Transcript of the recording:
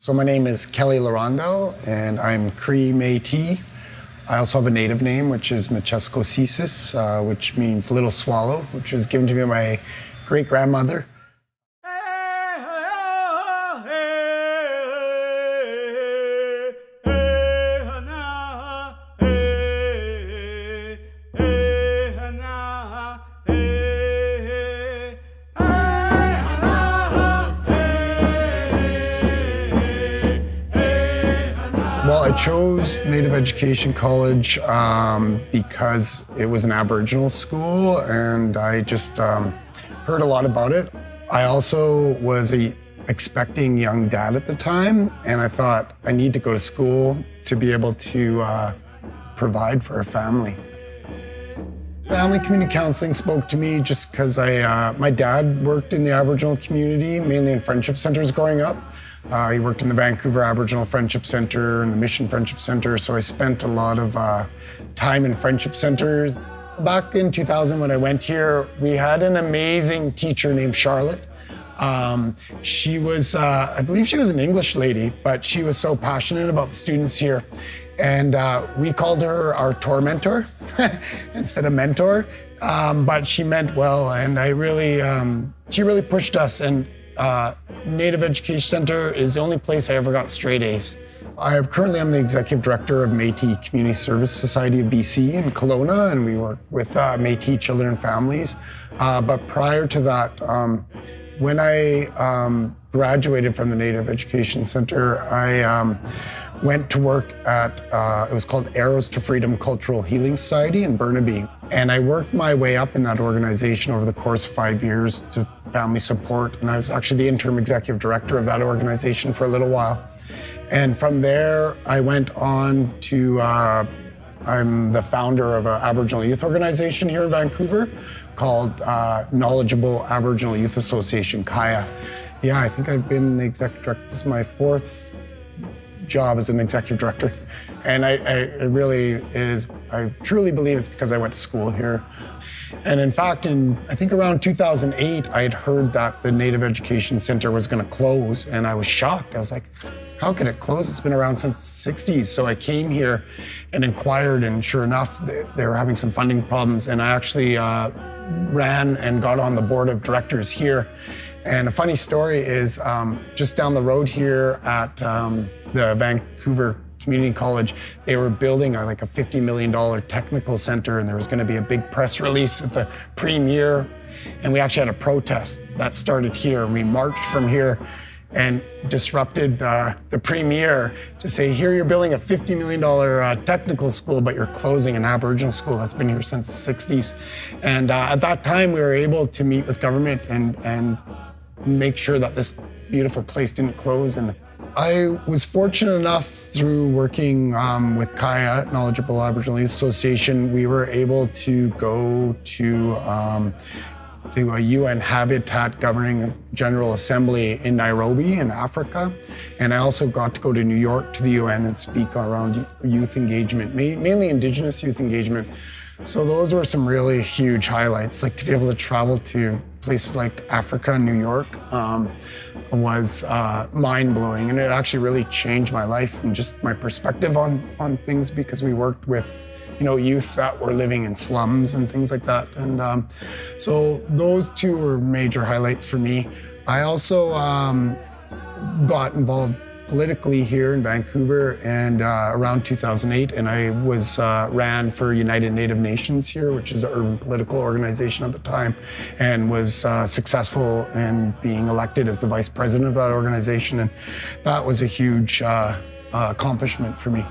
So my name is Kelly Larondel, and I'm Cree Métis. I also have a native name, which is Mathias, which means little swallow, which was given to me by my great-grandmother. Well, I chose Native Education College because it was an Aboriginal school, and I just heard a lot about it. I also was an expecting young dad at the time, and I thought I need to go to school to be able to provide for a family. Family community counseling spoke to me just because my dad worked in the Aboriginal community, mainly in friendship centers growing up. He worked in the Vancouver Aboriginal Friendship Center and the Mission Friendship Center, so I spent a lot of time in friendship centers. Back in 2000 when I went here, we had an amazing teacher named Charlotte. She was, I believe she was an English lady, but she was so passionate about the students here. And we called her our tormentor instead of mentor, but she meant well, and she really pushed us. And Native Education Center is the only place I ever got straight A's. Currently I'm the Executive Director of Métis Community Service Society of BC in Kelowna, and we work with Métis children and families. But prior to that, when I graduated from the Native Education Center, I went to work at, it was called Arrows to Freedom Cultural Healing Society in Burnaby. And I worked my way up in that organization over the course of 5 years to family support. And I was actually the interim executive director of that organization for a little while. And from there, I went on to, I'm the founder of an Aboriginal youth organization here in Vancouver called Knowledgeable Aboriginal Youth Association, KAYA. Yeah, I think I've been the executive director. This is my fourth job as an executive director. And I truly believe it's because I went to school here. And in fact, I think around 2008, I had heard that the Native Education Center was going to close, and I was shocked. I was like, how could it close? It's been around since the 60s. So I came here and inquired, and sure enough, they were having some funding problems. And I actually ran and got on the board of directors here. And a funny story is just down the road here at the Vancouver Community College, they were building like a $50 million technical center, and there was going to be a big press release with the premier. And we actually had a protest that started here. We marched from here and disrupted the premier to say, here you're building a $50 million technical school, but you're closing an Aboriginal school that's been here since the 60s. And at that time, we were able to meet with government and make sure that this beautiful place didn't close. And I was fortunate enough through working with KAYA, Knowledgeable Aboriginal Youth Association, we were able to go to a UN Habitat Governing General Assembly in Nairobi in Africa. And I also got to go to New York to the UN and speak around youth engagement, mainly Indigenous youth engagement. So those were some really huge highlights, like to be able to travel to places like Africa and New York was mind-blowing, and it actually really changed my life and just my perspective on things, because we worked with youth that were living in slums and things like that. And so those two were major highlights for me. I also got involved politically here in Vancouver and around 2008, and I ran for United Native Nations here, which is an urban political organization at the time, and was successful in being elected as the vice president of that organization. And that was a huge accomplishment for me.